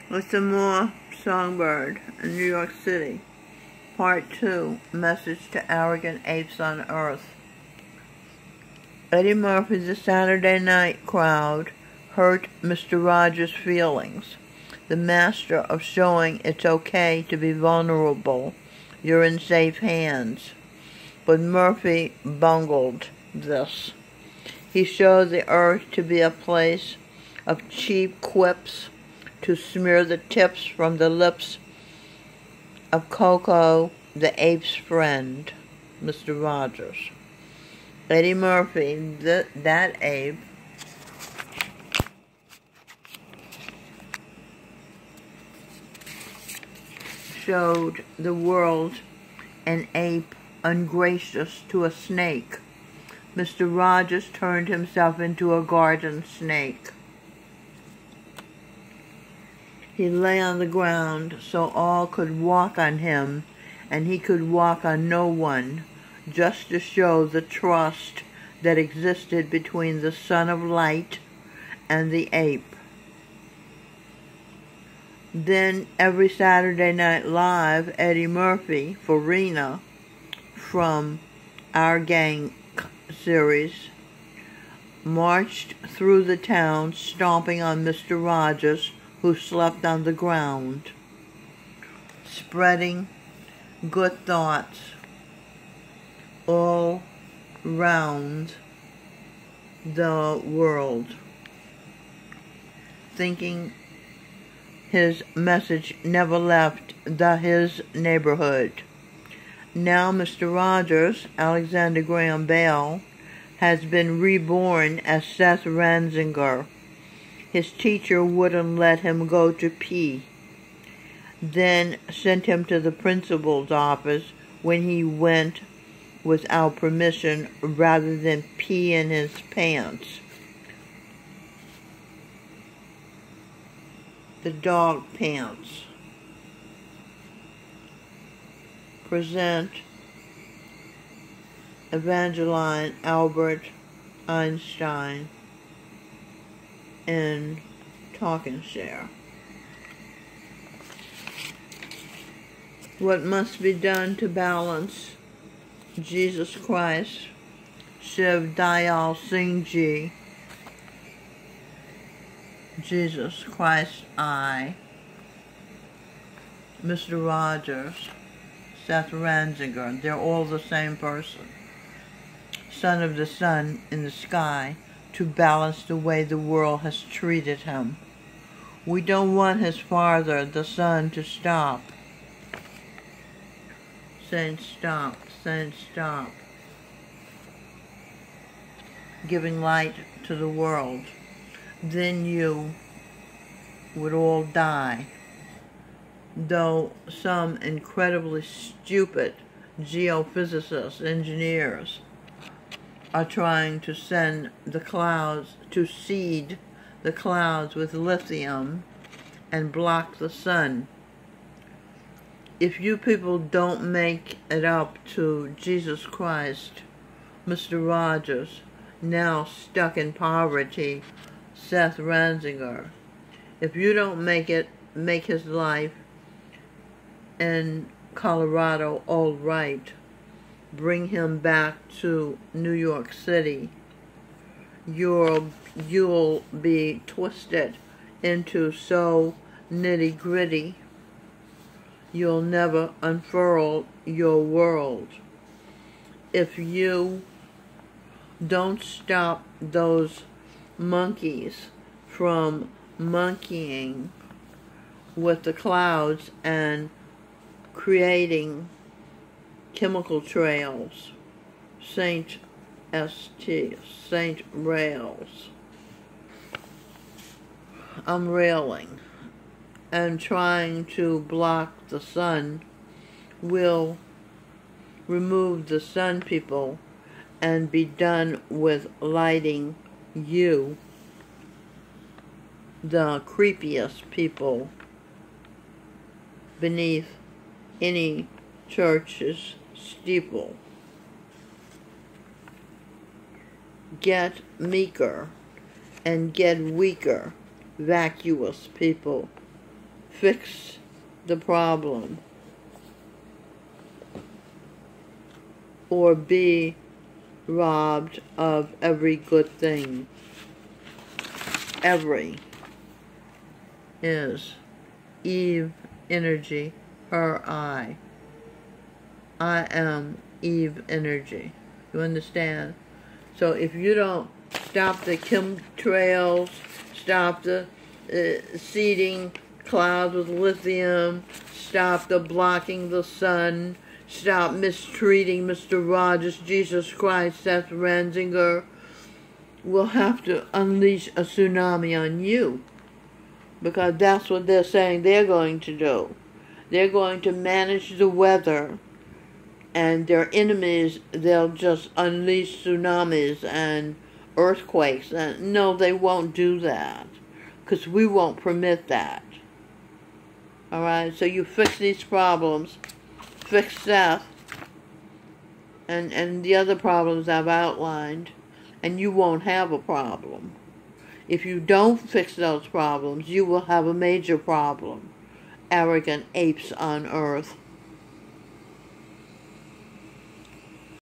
With some more Songbird in New York City. Part 2, Message to Arrogant Apes on Earth. Eddie Murphy's Saturday Night Crowd hurt Mr. Rogers' feelings. The master of showing it's okay to be vulnerable. You're in safe hands. But Murphy bungled this. He showed the earth to be a place of cheap quips to smear the tips from the lips of Coco, the ape's friend, Mr. Rogers. Eddie Murphy, that ape, showed the world an ape ungracious to a snake. Mr. Rogers turned himself into a garden snake. He lay on the ground so all could walk on him, and he could walk on no one, just to show the trust that existed between the Son of Light and the ape. Then every Saturday Night Live, Eddie Murphy, for Rena, from Our Gang series, marched through the town stomping on Mr. Rogers, who slept on the ground, spreading good thoughts all round the world, thinking his message never left his neighborhood. Now Mr. Rogers, Alexander Graham Bell, has been reborn as Seth Ranzinger. His teacher wouldn't let him go to pee, then sent him to the principal's office when he went without permission rather than pee in his pants. The dog pants. Present Evangeline Albert Einstein in Talk and Share. What must be done to balance Jesus Christ, Shiv Dayal Singh Ji, Jesus Christ I, Mr. Rogers, Seth Ranzinger, they're all the same person. Son of the sun in the sky, to balance the way the world has treated him. We don't want his father, the sun, to stop. Saying stop, giving light to the world. Then you would all die. Though some incredibly stupid geophysicists, engineers, are trying to send the clouds, to seed the clouds with lithium and block the sun. If you people don't make it up to Jesus Christ, Mr. Rogers, now stuck in poverty, Seth Ranzinger, if you don't make his life in Colorado all right, bring him back to New York City, you'll be twisted into so nitty-gritty, you'll never unfurl your world. If you don't stop those monkeys from monkeying with the clouds and creating chemical trails, Saint Rails, I'm railing, and trying to block the sun, will remove the sun people and be done with lighting you, the creepiest people, beneath any church's steeple. Get meeker and get weaker, vacuous people. fix the problem or be robbed of every good thing. Every is Eve energy, her I. I am Eve energy. You understand? So if you don't stop the chemtrails, stop the seeding clouds with lithium, stop the blocking the sun, stop mistreating Mr. Rogers, Jesus Christ, Seth Ranzinger, we'll have to unleash a tsunami on you. Because that's what they're saying they're going to do. They're going to manage the weather, and their enemies, they'll just unleash tsunamis and earthquakes. And no, they won't do that, because we won't permit that. Alright, so you fix these problems, fix Seth, and the other problems I've outlined, and you won't have a problem. If you don't fix those problems, you will have a major problem. Arrogant apes on earth.